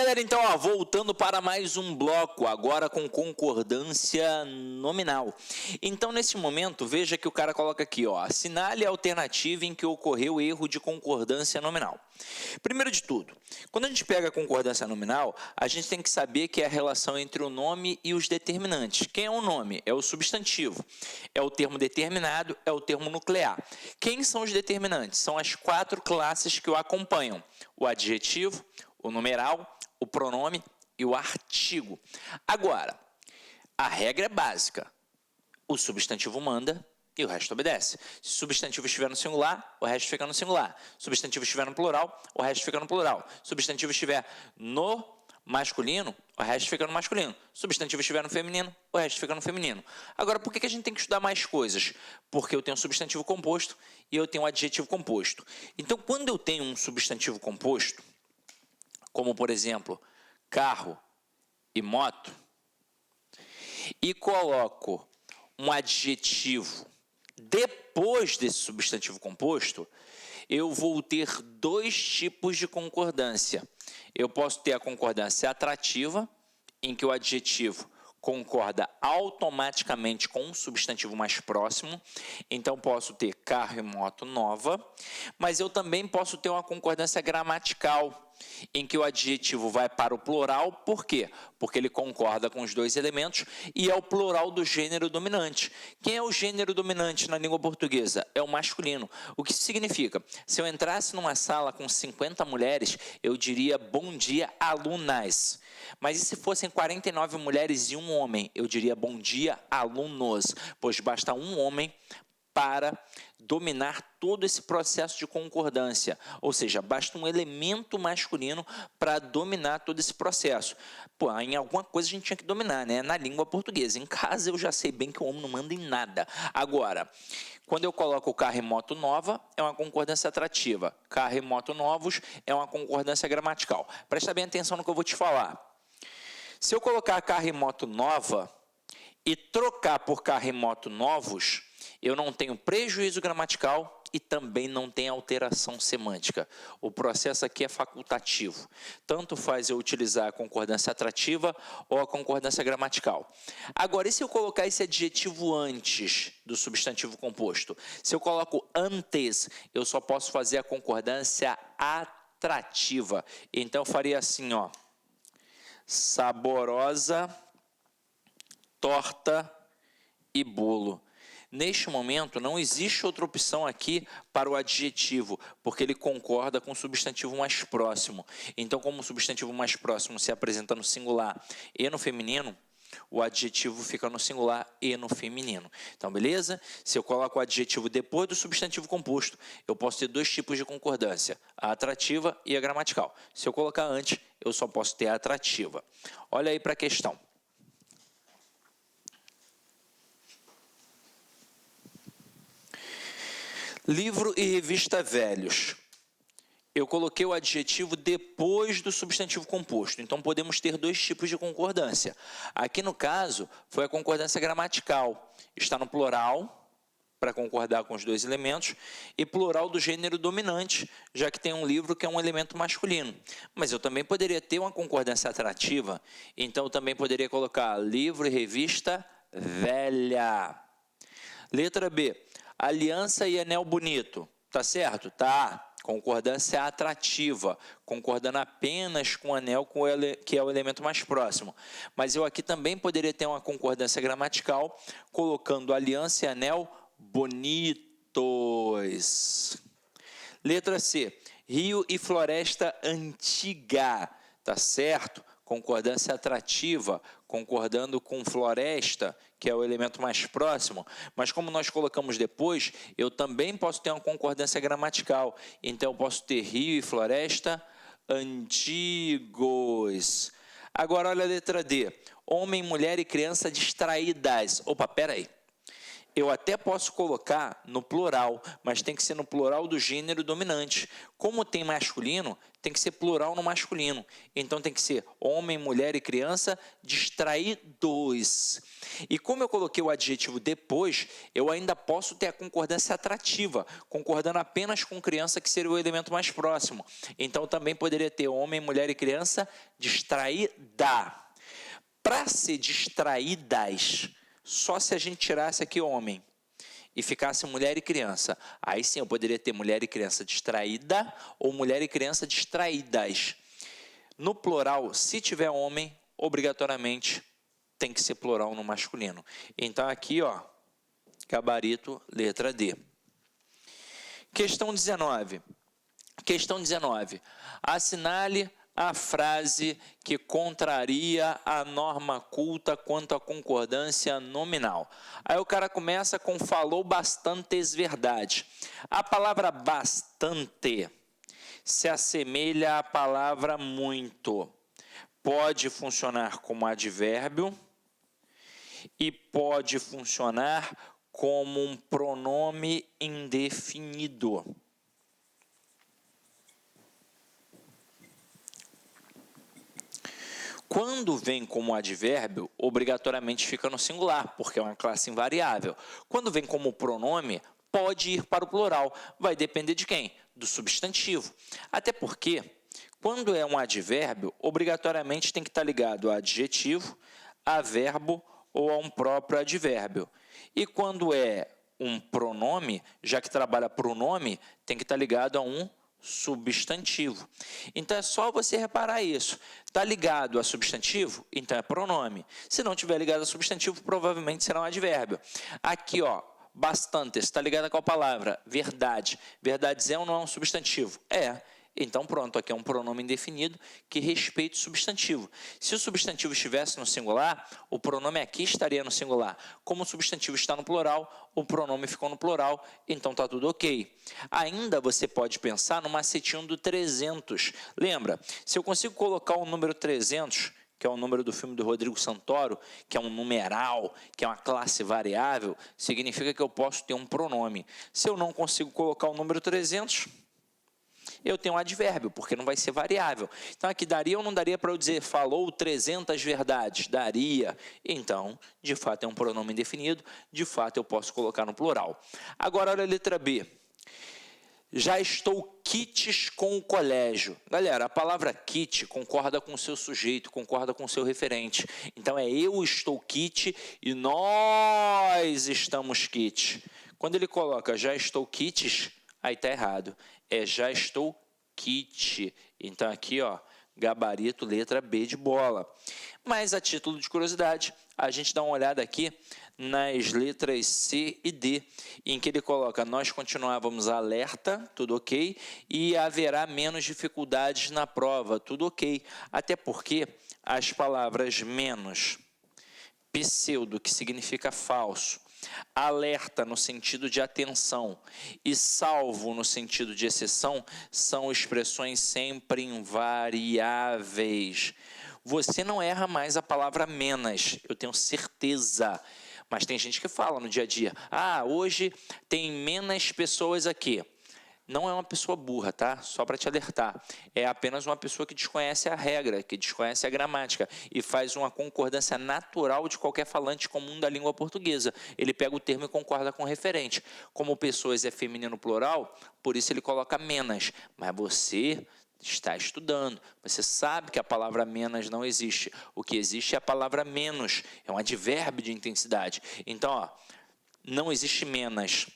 galera, então, voltando para mais um bloco, agora com concordância nominal. Então, nesse momento, veja que o cara coloca aqui, assinale a alternativa em que ocorreu erro de concordância nominal. Primeiro de tudo, quando a gente pega a concordância nominal, a gente tem que saber que é a relação entre o nome e os determinantes. Quem é o nome? É o substantivo. É o termo determinado, é o termo nuclear. Quem são os determinantes? São as 4 classes que o acompanham: o adjetivo, o numeral, o pronome e o artigo. Agora, a regra é básica. O substantivo manda e o resto obedece. Se o substantivo estiver no singular, o resto fica no singular. Se o substantivo estiver no plural, o resto fica no plural. Se o substantivo estiver no masculino, o resto fica no masculino. Se o substantivo estiver no feminino, o resto fica no feminino. Agora, por que a gente tem que estudar mais coisas? Porque eu tenho um substantivo composto e eu tenho um adjetivo composto. Então, quando eu tenho um substantivo composto, como, por exemplo, carro e moto, e coloco um adjetivo depois desse substantivo composto, eu vou ter 2 tipos de concordância. Eu posso ter a concordância atrativa, em que o adjetivo concorda automaticamente com um substantivo mais próximo. Então, posso ter carro e moto nova, mas eu também posso ter uma concordância gramatical, em que o adjetivo vai para o plural. Por quê? Porque ele concorda com os 2 elementos e é o plural do gênero dominante. Quem é o gênero dominante na língua portuguesa? É o masculino. O que isso significa? Se eu entrasse numa sala com 50 mulheres, eu diria bom dia, alunas. Mas e se fossem 49 mulheres e um homem? Eu diria bom dia, alunos, pois basta um homem para dominar todo esse processo de concordância. Ou seja, basta um elemento masculino para dominar todo esse processo. Em alguma coisa a gente tinha que dominar, né? Na língua portuguesa. Em casa eu já sei bem que o homem não manda em nada. Agora, quando eu coloco carro e moto nova, é uma concordância atrativa. Carro e moto novos é uma concordância gramatical. Presta bem atenção no que eu vou te falar. Se eu colocar carro e moto nova e trocar por carro e moto novos, eu não tenho prejuízo gramatical e também não tenho alteração semântica. O processo aqui é facultativo. Tanto faz eu utilizar a concordância atrativa ou a concordância gramatical. Agora, e se eu colocar esse adjetivo antes do substantivo composto? Se eu coloco antes, eu só posso fazer a concordância atrativa. Então, eu faria assim, saborosa, torta e bolo. Neste momento, não existe outra opção aqui para o adjetivo, porque ele concorda com o substantivo mais próximo. Então, como o substantivo mais próximo se apresenta no singular e no feminino, o adjetivo fica no singular e no feminino. Então, beleza? Se eu coloco o adjetivo depois do substantivo composto, eu posso ter 2 tipos de concordância, a atrativa e a gramatical. Se eu colocar antes, eu só posso ter a atrativa. Olha aí para a questão. Livro e revista velhos. Eu coloquei o adjetivo depois do substantivo composto. Então, podemos ter 2 tipos de concordância. Aqui, no caso, foi a concordância gramatical. Está no plural, para concordar com os 2 elementos, e plural do gênero dominante, já que tem um livro que é um elemento masculino. Mas eu também poderia ter uma concordância atrativa. Então, eu também poderia colocar livro e revista velha. Letra B. Aliança e anel bonito. Tá certo? Tá. Concordância atrativa. Concordando apenas com o anel, que é o elemento mais próximo. Mas eu aqui também poderia ter uma concordância gramatical, colocando aliança e anel bonitos. Letra C. Rio e floresta antiga. Tá certo? Concordância atrativa, concordando com floresta, que é o elemento mais próximo, mas como nós colocamos depois, eu também posso ter uma concordância gramatical. Então, eu posso ter rio e floresta antigos. Agora, olha a letra D. Homem, mulher e criança distraídas. Opa, peraí. Eu até posso colocar no plural, mas tem que ser no plural do gênero dominante. Como tem masculino, tem que ser plural no masculino. Então tem que ser homem, mulher e criança distraídos. E como eu coloquei o adjetivo depois, eu ainda posso ter a concordância atrativa, concordando apenas com criança, que seria o elemento mais próximo. Então também poderia ter homem, mulher e criança distraída. Para ser distraídas, só se a gente tirasse aqui homem e ficasse mulher e criança. Aí sim eu poderia ter mulher e criança distraída ou mulher e criança distraídas. No plural, se tiver homem, obrigatoriamente tem que ser plural no masculino. Então aqui, ó, gabarito, letra D. Questão 19. Questão 19. Assinale a frase que contraria a norma culta quanto à concordância nominal. Aí o cara começa com falou bastantes verdade. A palavra bastante se assemelha à palavra muito. Pode funcionar como advérbio e pode funcionar como um pronome indefinido. Quando vem como advérbio, obrigatoriamente fica no singular, porque é uma classe invariável. Quando vem como pronome, pode ir para o plural. Vai depender de quem? Do substantivo. Até porque, quando é um advérbio, obrigatoriamente tem que estar ligado a adjetivo, a verbo ou a um próprio advérbio. E quando é um pronome, já que trabalha pronome, tem que estar ligado a um substantivo. Então é só você reparar isso. Está ligado a substantivo? Então é pronome. Se não tiver ligado a substantivo, provavelmente será um advérbio. Aqui, ó, bastante, está ligado a qual palavra? Verdade. Verdades é ou não é um substantivo? É. Então pronto, aqui é um pronome indefinido que respeita o substantivo. Se o substantivo estivesse no singular, o pronome aqui estaria no singular. Como o substantivo está no plural, o pronome ficou no plural, então está tudo ok. Ainda você pode pensar no macetinho do 300. Lembra, se eu consigo colocar o número 300, que é o número do filme do Rodrigo Santoro, que é um numeral, que é uma classe variável, significa que eu posso ter um pronome. Se eu não consigo colocar o número 300... eu tenho um advérbio, porque não vai ser variável. Então, aqui daria ou não daria para eu dizer falou 300 verdades? Daria. Então, de fato, é um pronome indefinido, de fato, eu posso colocar no plural. Agora, olha a letra B. Já estou quites com o colégio. Galera, a palavra quite concorda com o seu sujeito, concorda com o seu referente. Então, é eu estou quite e nós estamos quite. Quando ele coloca já estou quites, aí está errado. É já estou quite. Então, aqui, ó, gabarito, letra B de bola. Mas, a título de curiosidade, a gente dá uma olhada aqui nas letras C e D, em que ele coloca, nós continuávamos alerta, tudo ok, e haverá menos dificuldades na prova, tudo ok. Até porque as palavras menos, pseudo, que significa falso, alerta no sentido de atenção e salvo no sentido de exceção são expressões sempre invariáveis. Você não erra mais a palavra menos, eu tenho certeza. Mas tem gente que fala no dia a dia, hoje tem menos pessoas aqui. Não é uma pessoa burra, tá? Só para te alertar. É apenas uma pessoa que desconhece a regra, que desconhece a gramática e faz uma concordância natural de qualquer falante comum da língua portuguesa. Ele pega o termo e concorda com o referente. Como pessoas é feminino plural, por isso ele coloca menos. Mas você está estudando, você sabe que a palavra menos não existe. O que existe é a palavra menos, é um advérbio de intensidade. Então, ó, não existe menos.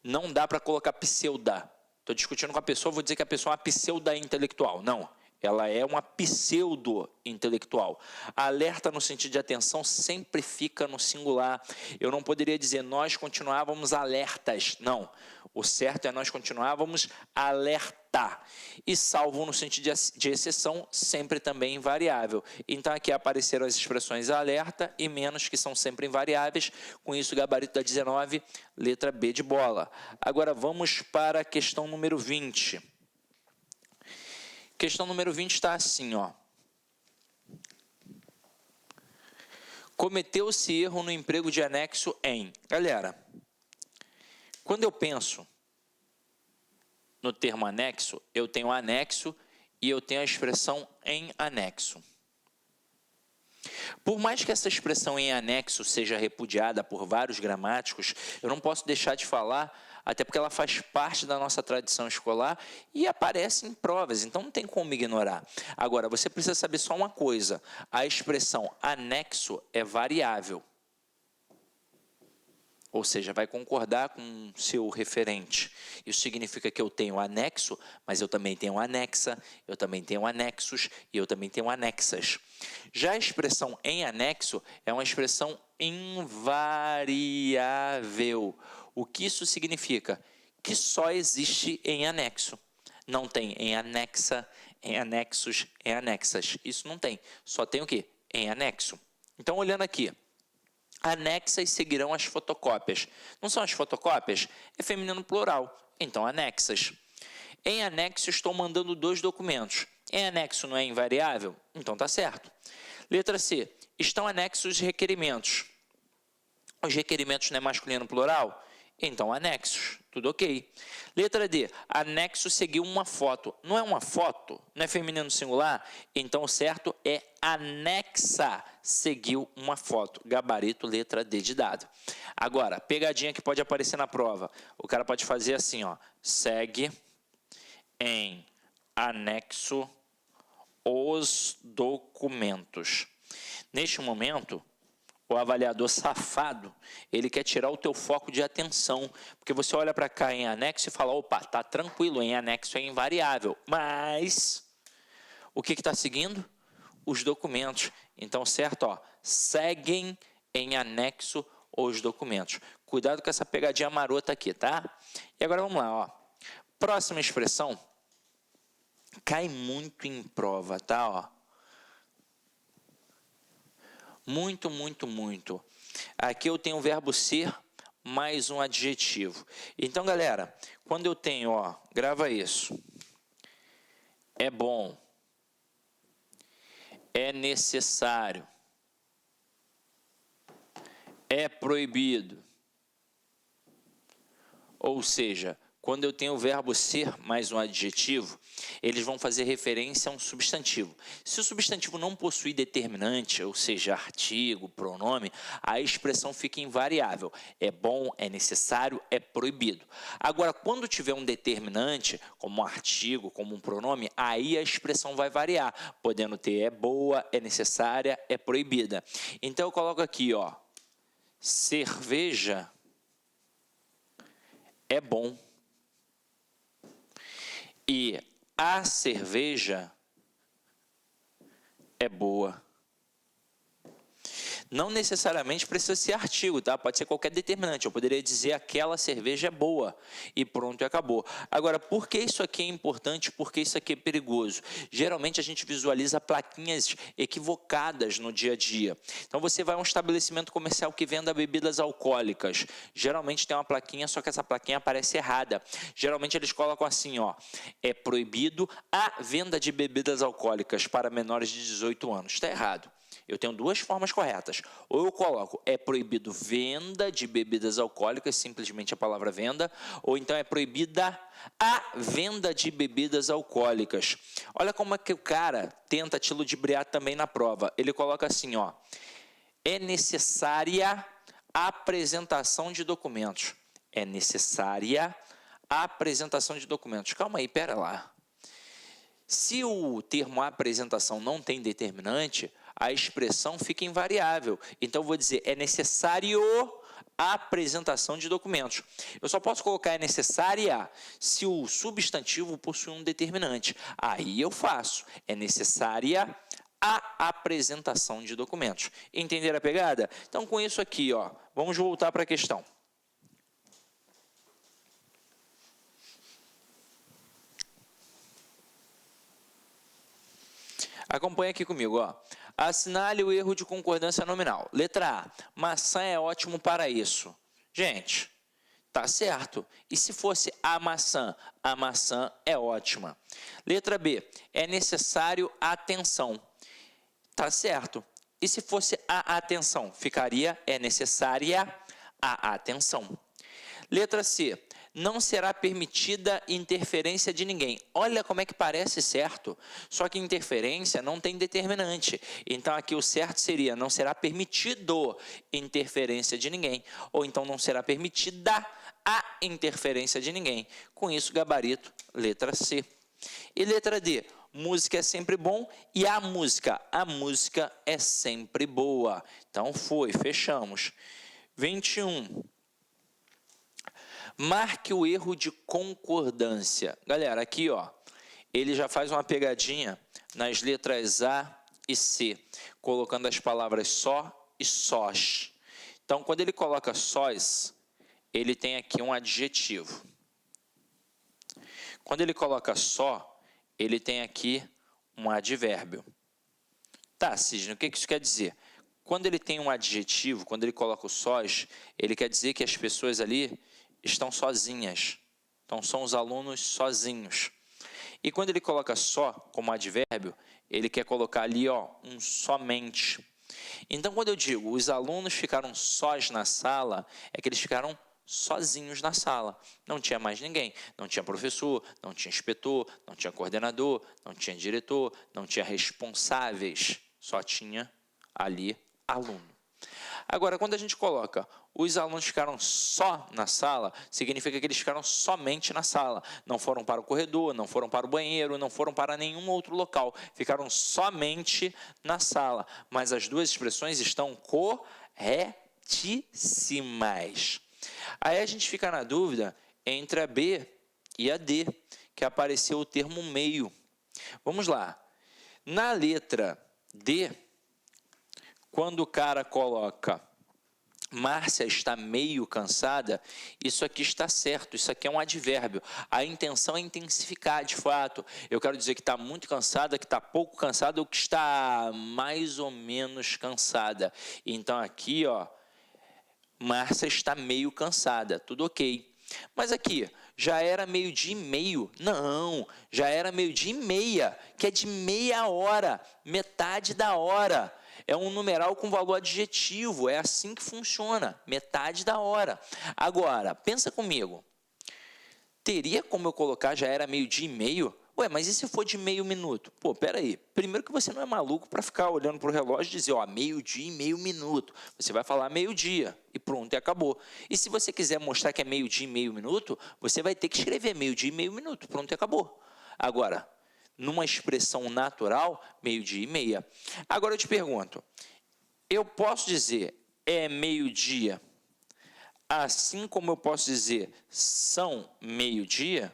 Não dá para colocar pseuda. Estou discutindo com a pessoa, vou dizer que a pessoa é uma pseudo-intelectual. Não, ela é uma pseudo-intelectual. Alerta no sentido de atenção sempre fica no singular. Eu não poderia dizer nós continuávamos alertas. Não, o certo é nós continuávamos alerta. E salvo no sentido de exceção, sempre também invariável. Então aqui apareceram as expressões alerta e menos, que são sempre invariáveis. Com isso, o gabarito da 19, letra B de bola. Agora vamos para a questão número 20. Questão número 20 está assim, ó. Cometeu-se erro no emprego de anexo em. Galera, quando eu penso no termo anexo, eu tenho anexo e eu tenho a expressão em anexo. Por mais que essa expressão em anexo seja repudiada por vários gramáticos, eu não posso deixar de falar, até porque ela faz parte da nossa tradição escolar e aparece em provas, então não tem como ignorar. Agora, você precisa saber só uma coisa, a expressão anexo é variável. Ou seja, vai concordar com o seu referente. Isso significa que eu tenho anexo, mas eu também tenho anexa, eu também tenho anexos e eu também tenho anexas. Já a expressão em anexo é uma expressão invariável. O que isso significa? Que só existe em anexo. Não tem em anexa, em anexos, em anexas. Isso não tem. Só tem o quê? Em anexo. Então, olhando aqui. Anexas seguirão as fotocópias. Não são as fotocópias? É feminino plural. Então, anexas. Em anexo, estou mandando 2 documentos. Em anexo não é invariável? Então, tá certo. Letra C. Estão anexos os requerimentos. Os requerimentos não é masculino plural? Então, anexos. Tudo ok. Letra D. Anexo seguiu uma foto. Não é uma foto? Não é feminino singular? Então, o certo é anexa seguiu uma foto. Gabarito, letra D de dado. Agora, pegadinha que pode aparecer na prova. O cara pode fazer assim, ó. Segue em anexo os documentos. Neste momento, o avaliador safado, ele quer tirar o teu foco de atenção, porque você olha para cá em anexo e fala, opa, tá tranquilo, em anexo é invariável, mas o que está seguindo? Os documentos. Então, certo, ó, seguem em anexo os documentos. Cuidado com essa pegadinha marota aqui, tá? E agora vamos lá, ó. Próxima expressão, cai muito em prova, tá, ó. Muito, muito, muito. Aqui eu tenho o verbo ser mais um adjetivo. Então, galera, quando eu tenho, ó, grava isso. É bom. É necessário. É proibido. Ou seja, quando eu tenho o verbo ser mais um adjetivo, eles vão fazer referência a um substantivo. Se o substantivo não possui determinante, ou seja, artigo, pronome, a expressão fica invariável. É bom, é necessário, é proibido. Agora, quando tiver um determinante, como um artigo, como um pronome, aí a expressão vai variar, podendo ter é boa, é necessária, é proibida. Então, eu coloco aqui, ó, cerveja é bom. E a cerveja é boa. Não necessariamente precisa ser artigo, tá? Pode ser qualquer determinante. Eu poderia dizer aquela cerveja é boa e pronto, e acabou. Agora, por que isso aqui é importante? Por que isso aqui é perigoso? Geralmente a gente visualiza plaquinhas equivocadas no dia a dia. Então você vai a um estabelecimento comercial que venda bebidas alcoólicas. Geralmente tem uma plaquinha, só que essa plaquinha aparece errada. Geralmente eles colocam assim, ó, é proibido a venda de bebidas alcoólicas para menores de 18 anos. Está errado. Eu tenho 2 formas corretas. Ou eu coloco, é proibido venda de bebidas alcoólicas, simplesmente a palavra venda, ou então é proibida a venda de bebidas alcoólicas. Olha como é que o cara tenta te ludibriar também na prova. Ele coloca assim, ó, é necessária a apresentação de documentos. É necessária a apresentação de documentos. Calma aí, pera lá. Se o termo apresentação não tem determinante, a expressão fica invariável. Então, eu vou dizer, é necessário a apresentação de documentos. Eu só posso colocar é necessária se o substantivo possui um determinante. Aí eu faço, é necessária a apresentação de documentos. Entenderam a pegada? Então, com isso aqui, ó, vamos voltar para a questão. Acompanha aqui comigo, ó. Assinale o erro de concordância nominal. Letra A, maçã é ótimo para isso. Gente, tá certo. E se fosse a maçã é ótima. Letra B, é necessário atenção. Tá certo. E se fosse a atenção? Ficaria é necessária a atenção. Letra C. Não será permitida interferência de ninguém. Olha como é que parece certo. Só que interferência não tem determinante. Então aqui o certo seria não será permitido interferência de ninguém. Ou então não será permitida a interferência de ninguém. Com isso, gabarito, letra C. E letra D. Música é sempre bom e a música é sempre boa. Então foi, fechamos. 21. Marque o erro de concordância. Galera, aqui ó, ele já faz uma pegadinha nas letras A e C, colocando as palavras só e sós. Então, quando ele coloca sós, ele tem aqui um adjetivo. Quando ele coloca só, ele tem aqui um advérbio. Tá, Sidney, o que isso quer dizer? Quando ele tem um adjetivo, quando ele coloca o sós, ele quer dizer que as pessoas ali estão sozinhas. Então, são os alunos sozinhos. E quando ele coloca só como advérbio, ele quer colocar ali ó, um somente. Então, quando eu digo os alunos ficaram sós na sala, é que eles ficaram sozinhos na sala. Não tinha mais ninguém. Não tinha professor, não tinha inspetor, não tinha coordenador, não tinha diretor, não tinha responsáveis. Só tinha ali aluno. Agora, quando a gente coloca os alunos ficaram só na sala, significa que eles ficaram somente na sala. Não foram para o corredor, não foram para o banheiro, não foram para nenhum outro local. Ficaram somente na sala. Mas as duas expressões estão corretíssimas. Aí a gente fica na dúvida entre a B e a D, que apareceu o termo meio. Vamos lá. Na letra D, quando o cara coloca Márcia está meio cansada, isso aqui está certo, isso aqui é um advérbio. A intenção é intensificar, de fato. Eu quero dizer que está muito cansada, que está pouco cansada ou que está mais ou menos cansada. Então aqui, ó, Márcia está meio cansada, tudo ok. Mas aqui, já era 12:30? Não, já era 12:30, que é de meia hora, metade da hora. É um numeral com valor adjetivo, é assim que funciona, metade da hora. Agora, pensa comigo, teria como eu colocar já era 12:30? Ué, mas e se for de meio minuto? Pô, peraí, primeiro que você não é maluco para ficar olhando para o relógio e dizer, ó, 12:00 e meio minuto. Você vai falar meio-dia e pronto, e acabou. E se você quiser mostrar que é 12:00 e meio minuto, você vai ter que escrever 12:00 e meio minuto, pronto, e acabou. Agora, numa expressão natural, 12:30. Agora eu te pergunto, eu posso dizer é meio-dia, assim como eu posso dizer são meio-dia?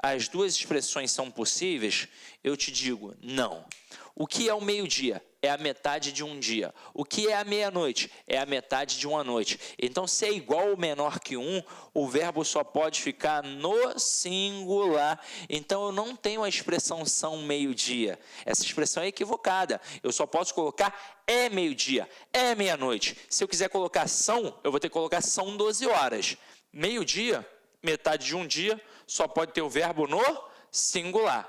As duas expressões são possíveis? Eu te digo, não. O que é o meio-dia? É a metade de um dia. O que é a meia-noite? É a metade de uma noite. Então, se é igual ou menor que 1, o verbo só pode ficar no singular. Então, eu não tenho a expressão são meio-dia. Essa expressão é equivocada. Eu só posso colocar é meio-dia, é meia-noite. Se eu quiser colocar são, eu vou ter que colocar são 12 horas. Meio-dia, metade de um dia, só pode ter o verbo no singular.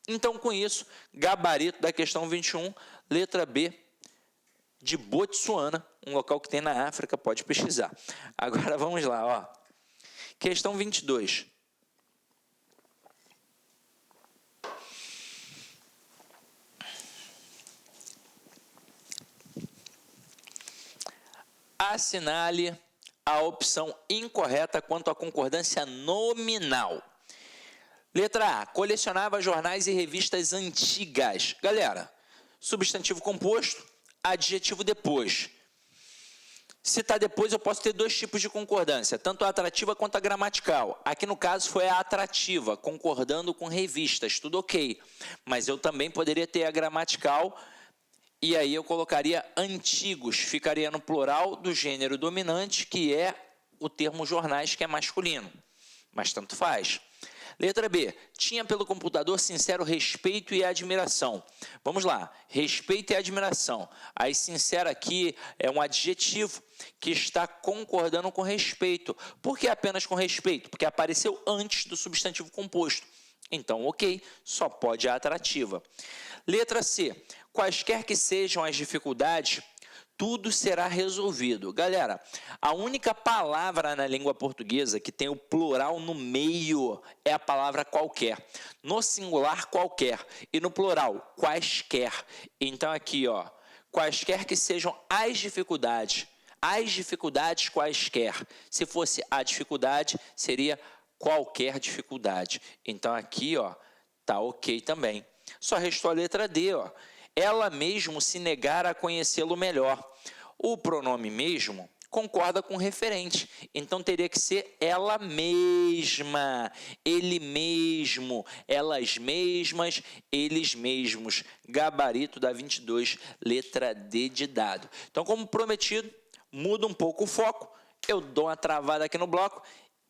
Então, com isso, gabarito da questão 21, letra B, de Botsuana, um local que tem na África, pode pesquisar. Agora, vamos lá, ó. Questão 22. Assinale a opção incorreta quanto à concordância nominal. Letra A, colecionava jornais e revistas antigas. Galera, substantivo composto, adjetivo depois. Se está depois, eu posso ter dois tipos de concordância, tanto a atrativa quanto a gramatical. Aqui no caso foi a atrativa, concordando com revistas, tudo ok. Mas eu também poderia ter a gramatical, e aí eu colocaria antigos, ficaria no plural do gênero dominante, que é o termo jornais, que é masculino. Mas tanto faz. Letra B, tinha pelo computador sincero respeito e admiração. Vamos lá, respeito e admiração. Aí sincero aqui é um adjetivo que está concordando com respeito. Por que apenas com respeito? Porque apareceu antes do substantivo composto. Então, ok, só pode a atrativa. Letra C. Quaisquer que sejam as dificuldades, tudo será resolvido. Galera, a única palavra na língua portuguesa que tem o plural no meio é a palavra qualquer. No singular, qualquer. E no plural, quaisquer. Então, aqui, ó, quaisquer que sejam as dificuldades quaisquer. Se fosse a dificuldade, seria qualquer dificuldade. Então, aqui, ó, tá ok também. Só restou a letra D, ó. Ela mesmo se negar a conhecê-lo melhor. O pronome mesmo concorda com o referente, então teria que ser ela mesma, ele mesmo, elas mesmas, eles mesmos. Gabarito da 22, letra D de dado. Então, como prometido, muda um pouco o foco, eu dou uma travada aqui no bloco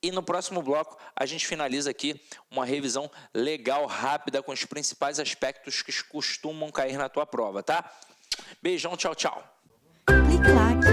e no próximo bloco a gente finaliza aqui uma revisão legal, rápida, com os principais aspectos que costumam cair na tua prova, tá? Beijão, tchau, tchau. Clique like.